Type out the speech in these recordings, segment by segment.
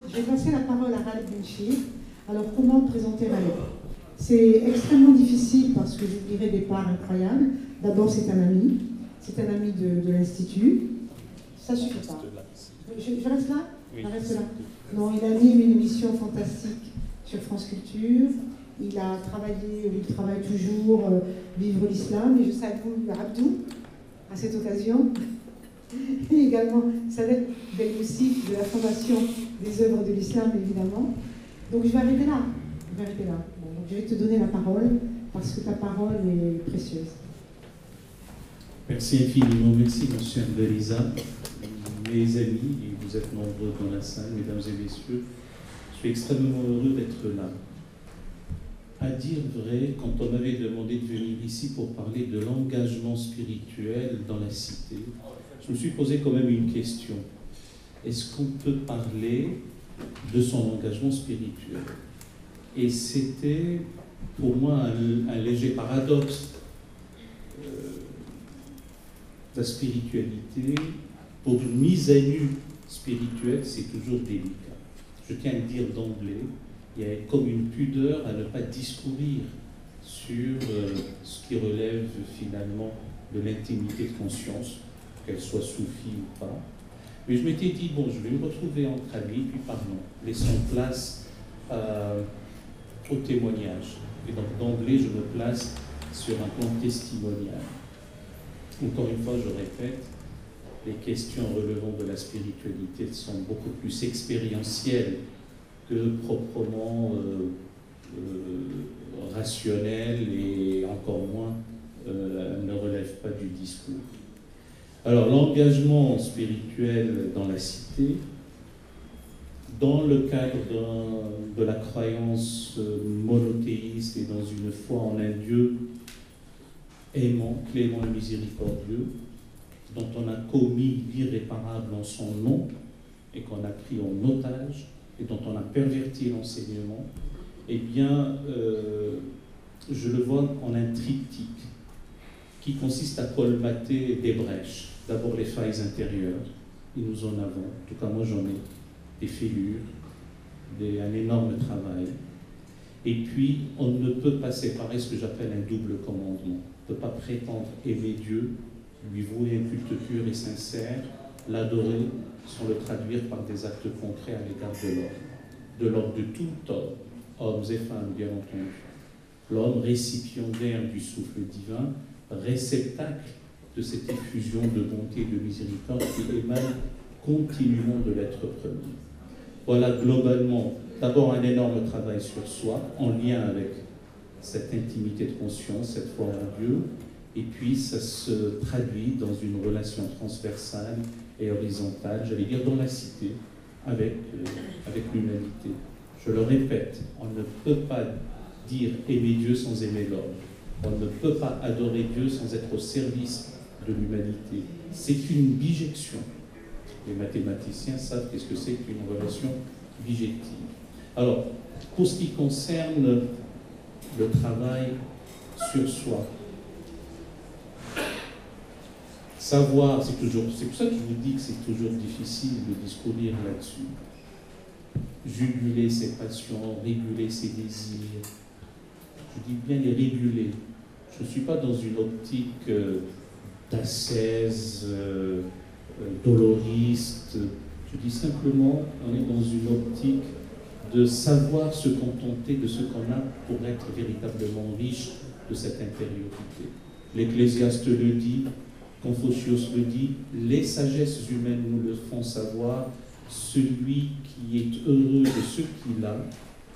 Je vais passer la parole à Ralph Benchir. Alors, comment présenter Ralph? C'est extrêmement difficile parce que j'oublierai des parts incroyables. D'abord, c'est un ami de l'Institut. Ça suffit pas. Je reste là? Je reste là. Non, il anime une émission fantastique sur France Culture. Il a travaillé, ou il travaille toujours, Vivre l'Islam. Et je salue Abdou à cette occasion. Et également Sadek Belmoussif de la Fondation des œuvres de l'Islam, évidemment. Donc je vais arrêter là. Bon, donc je vais te donner la parole parce que ta parole est précieuse. Merci infiniment, merci mon cher Belisa. Mes amis, et vous êtes nombreux dans la salle, mesdames et messieurs, je suis extrêmement heureux d'être là. À dire vrai, quand on m'avait demandé de venir ici pour parler de l'engagement spirituel dans la cité, je me suis posé quand même une question. Est-ce qu'on peut parler de son engagement spirituel? Et c'était pour moi un léger paradoxe. La spiritualité, pour une mise à nu spirituelle, c'est toujours délicat. Je tiens à le dire d'emblée, il y a comme une pudeur à ne pas discourir sur ce qui relève finalement de l'intimité de conscience, qu'elle soit soufie ou pas. Mais je m'étais dit, bon, je vais me retrouver entre amis, puis parlons, laissons place au témoignage. Et donc d'emblée, je me place sur un plan testimonial. Encore une fois, je répète, les questions relevant de la spiritualité sont beaucoup plus expérientielles que proprement rationnelles et encore moins ne relèvent pas du discours. Alors, l'engagement spirituel dans la cité, dans le cadre de la croyance monothéiste et dans une foi en un Dieu aimant, clément et miséricordieux, dont on a commis l'irréparable en son nom et qu'on a pris en otage et dont on a perverti l'enseignement, eh bien, je le vois en un triptyque qui consiste à colmater des brèches. D'abord les failles intérieures, et nous en avons, en tout cas moi j'en ai, des fêlures, un énorme travail. Et puis, on ne peut pas séparer ce que j'appelle un double commandement. On ne peut pas prétendre aimer Dieu, lui vouer un culte pur et sincère, l'adorer, sans le traduire par des actes concrets à l'égard de l'homme. De l'ordre de tout homme, hommes et femmes, bien entendu. L'homme récipiendaire du souffle divin, réceptacle de cette effusion de bonté et de miséricorde qui émane continuellement de l'être premier. Voilà globalement, d'abord un énorme travail sur soi, en lien avec cette intimité de conscience, cette foi en Dieu, et puis ça se traduit dans une relation transversale et horizontale, j'allais dire dans la cité, avec l'humanité. Je le répète, on ne peut pas dire aimer Dieu sans aimer l'homme. On ne peut pas adorer Dieu sans être au service de l'humanité. C'est une bijection. Les mathématiciens savent qu'est-ce que c'est qu'une relation bijective. Alors, pour ce qui concerne le travail sur soi, savoir, c'est pour ça que je vous dis que c'est toujours difficile de discourir là-dessus. Juguler ses passions, réguler ses désirs. Je dis bien les réguler. Je ne suis pas dans une optique d'ascèse, doloriste. Je dis simplement, on est dans une optique de savoir se contenter de ce qu'on a pour être véritablement riche de cette intériorité. L'Ecclésiaste le dit, Confucius le dit, les sagesses humaines nous le font savoir, celui qui est heureux de ce qu'il a,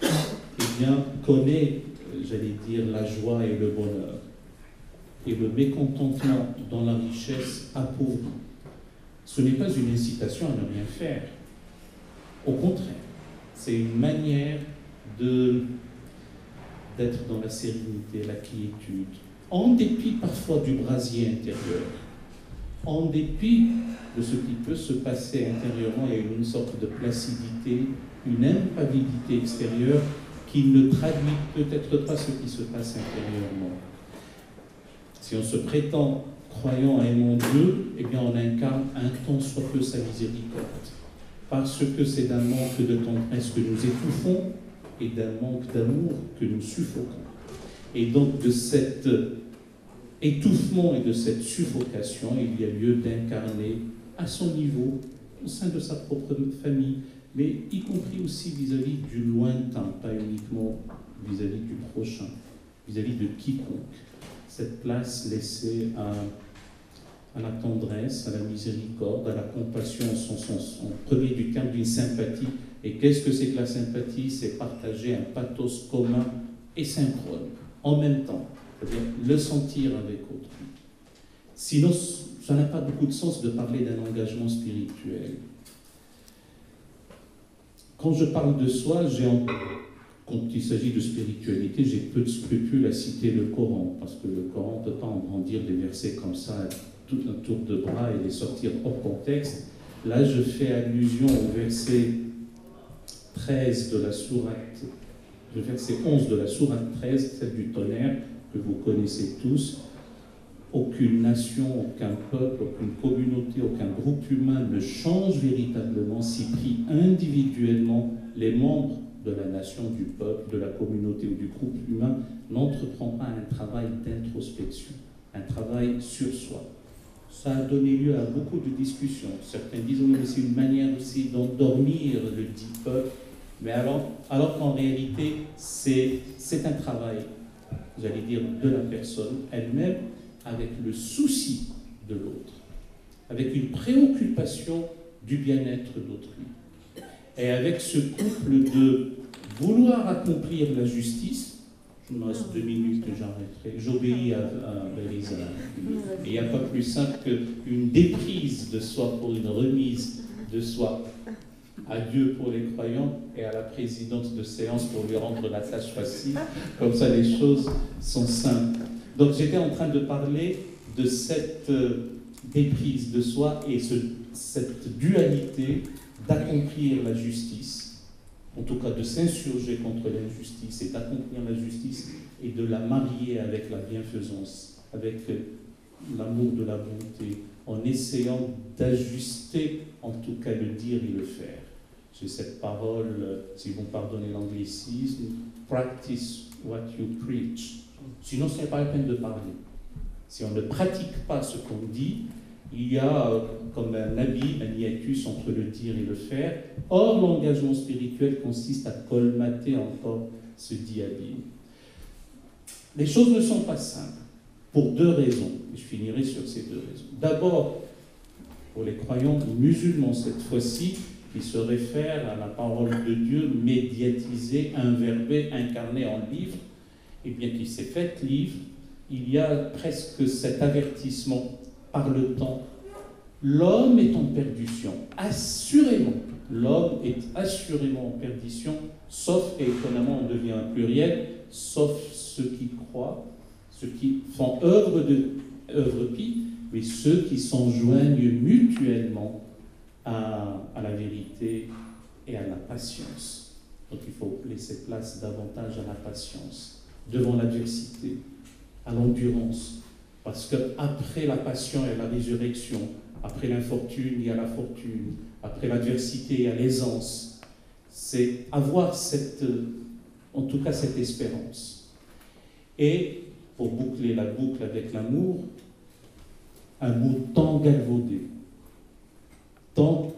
eh bien, connaît, j'allais dire, la joie et le bonheur. Et le mécontentement dans la richesse appauvrit. Ce n'est pas une incitation à ne rien faire. Au contraire, c'est une manière d'être dans la sérénité, la quiétude, en dépit parfois du brasier intérieur, en dépit de ce qui peut se passer intérieurement. Il y a une sorte de placidité, une impavidité extérieure qui ne traduit peut-être pas ce qui se passe intérieurement. Si on se prétend croyant et aimant Dieu, eh bien on incarne un tant soit peu sa miséricorde. parce que c'est d'un manque de tendresse que nous étouffons et d'un manque d'amour que nous suffoquons. Et donc de cet étouffement et de cette suffocation, il y a lieu d'incarner à son niveau, au sein de sa propre famille, mais y compris aussi vis-à-vis du lointain, pas uniquement vis-à-vis du prochain, vis-à-vis de quiconque. Cette place laissée à la tendresse, à la miséricorde, à la compassion en premier du terme d'une sympathie. Et qu'est-ce que c'est que la sympathie? C'est partager un pathos commun et synchrone, en même temps, c'est-à-dire le sentir avec autrui. Sinon, ça n'a pas beaucoup de sens de parler d'un engagement spirituel. Quand je parle de soi, quand il s'agit de spiritualité, j'ai peu de scrupules à citer le Coran, parce que le Coran ne peut pas en brandir des versets comme ça, tout un tour de bras et les sortir hors contexte. Là, je fais allusion au verset 13 de la sourate, le verset 11 de la sourate 13, celle du tonnerre, que vous connaissez tous. Aucune nation, aucun peuple, aucune communauté, aucun groupe humain ne change véritablement si pris individuellement les membres de la nation, du peuple, de la communauté ou du groupe humain n'entreprend pas un travail d'introspection, un travail sur soi. Ça a donné lieu à beaucoup de discussions. Certains disent oui, mais c'est une manière aussi d'endormir le dit peuple, mais alors qu'en réalité, c'est un travail, j'allais dire, de la personne elle-même, avec le souci de l'autre, avec une préoccupation du bien-être d'autrui, et avec ce couple de vouloir accomplir la justice. Je me reste 2 minutes que j'arrêterai. J'obéis à Elisa. Il n'y a pas plus simple qu'une déprise de soi pour une remise de soi à Dieu pour les croyants et à la présidente de séance pour lui rendre la tâche facile. Comme ça, les choses sont simples. Donc, j'étais en train de parler de cette déprise de soi et cette dualité d'accomplir la justice, en tout cas de s'insurger contre l'injustice et d'accomplir la justice et de la marier avec la bienfaisance, avec l'amour de la bonté, en essayant d'ajuster en tout cas le dire et le faire. J'ai cette parole, si vous me pardonnez l'anglicisme, practice what you preach. Sinon, ce n'est pas la peine de parler. Si on ne pratique pas ce qu'on dit, il y a comme un abîme, un hiatus entre le dire et le faire. Or, l'engagement spirituel consiste à colmater encore ce dit abîme. Les choses ne sont pas simples, pour 2 raisons. Je finirai sur ces 2 raisons. D'abord, pour les croyants musulmans cette fois-ci, qui se réfèrent à la parole de Dieu médiatisée, inverbée, incarnée en livre, et bien qu'il s'est fait livre, il y a presque cet avertissement par le temps. L'homme est en perdition, assurément. L'homme est assurément en perdition, sauf, et étonnamment on devient un pluriel, sauf ceux qui croient, ceux qui font œuvre pie, mais ceux qui s'enjoignent mutuellement à la vérité et à la patience. Donc il faut laisser place davantage à la patience, devant l'adversité, à l'endurance, parce qu'après la passion il y a la résurrection, après l'infortune il y a la fortune, après l'adversité il y a l'aisance. C'est avoir en tout cas cette espérance. Et pour boucler la boucle avec l'amour, un mot tant galvaudé, tant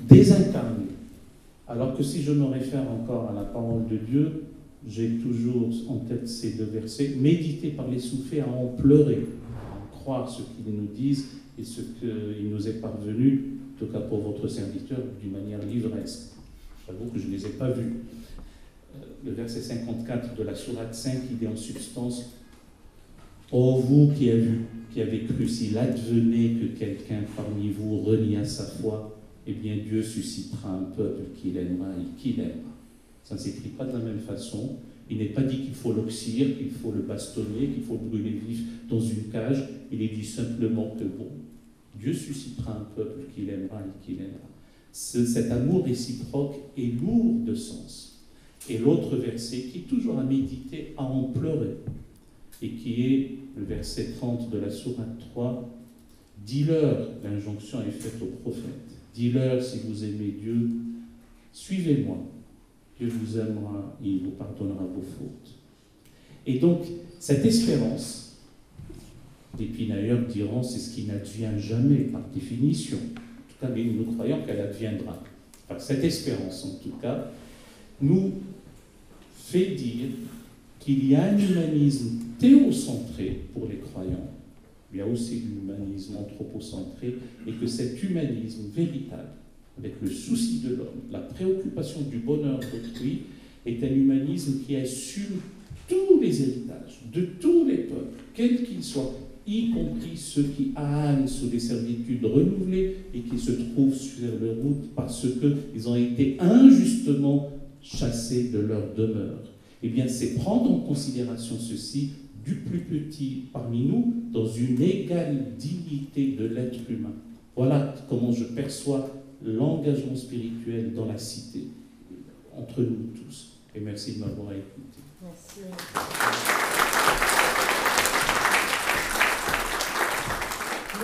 désincarné. Alors que si je me réfère encore à la parole de Dieu, j'ai toujours en tête ces 2 versets, méditer par les soufis à en pleurer, à croire ce qu'ils nous disent et ce qu'il nous est parvenu, en tout cas pour votre serviteur, d'une manière livresque. J'avoue que je ne les ai pas vus. Le verset 54 de la sourate 5, il est en substance: ô vous qui avez cru, s'il advenait que quelqu'un parmi vous renie à sa foi, eh bien Dieu suscitera un peuple qu'il aimera et qu'il aimera. Ça ne s'écrit pas de la même façon. Il n'est pas dit qu'il faut l'oxyre, qu'il faut le bastonner, qu'il faut le brûler vif dans une cage. Il est dit simplement que bon, Dieu suscitera un peuple qu'il aimera et qu'il aimera. Cet amour réciproque est lourd de sens. Et l'autre verset qui est toujours à méditer, à en pleurer, et qui est le verset 30 de la sourate 3, dis-leur, l'injonction est faite au prophète, Dis-leur, si vous aimez Dieu, suivez-moi. Dieu vous aimera et il vous pardonnera vos fautes. Et donc, cette espérance, les pinailleurs diront, c'est ce qui n'advient jamais, par définition. En tout cas, mais nous croyons qu'elle adviendra. Enfin, cette espérance, en tout cas, nous fait dire qu'il y a un humanisme théocentré pour les croyants, il y a aussi l'humanisme anthropocentré, et que cet humanisme véritable, avec le souci de l'homme, la préoccupation du bonheur d'autrui, est un humanisme qui assume tous les héritages de tous les peuples, quels qu'ils soient, y compris ceux qui ânent sous des servitudes renouvelées et qui se trouvent sur leur route parce qu'ils ont été injustement chassés de leur demeure. Eh bien, c'est prendre en considération ceci, du plus petit parmi nous, dans une égale dignité de l'être humain. Voilà comment je perçois l'engagement spirituel dans la cité, entre nous tous. Et merci de m'avoir écouté. Merci.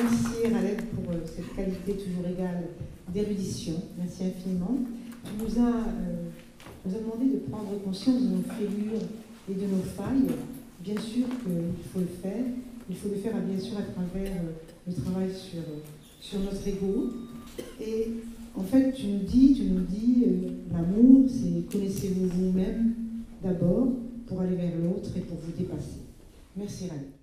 Merci Raled pour cette qualité toujours égale d'érudition. Merci infiniment. Tu nous as demandé de prendre conscience de nos fêlures et de nos failles. Bien sûr qu'il faut le faire. Il faut le faire bien sûr à travers le travail sur notre ego. Et en fait, tu nous dis l'amour, c'est connaissez-vous vous-même d'abord pour aller vers l'autre et pour vous dépasser. Merci Raled.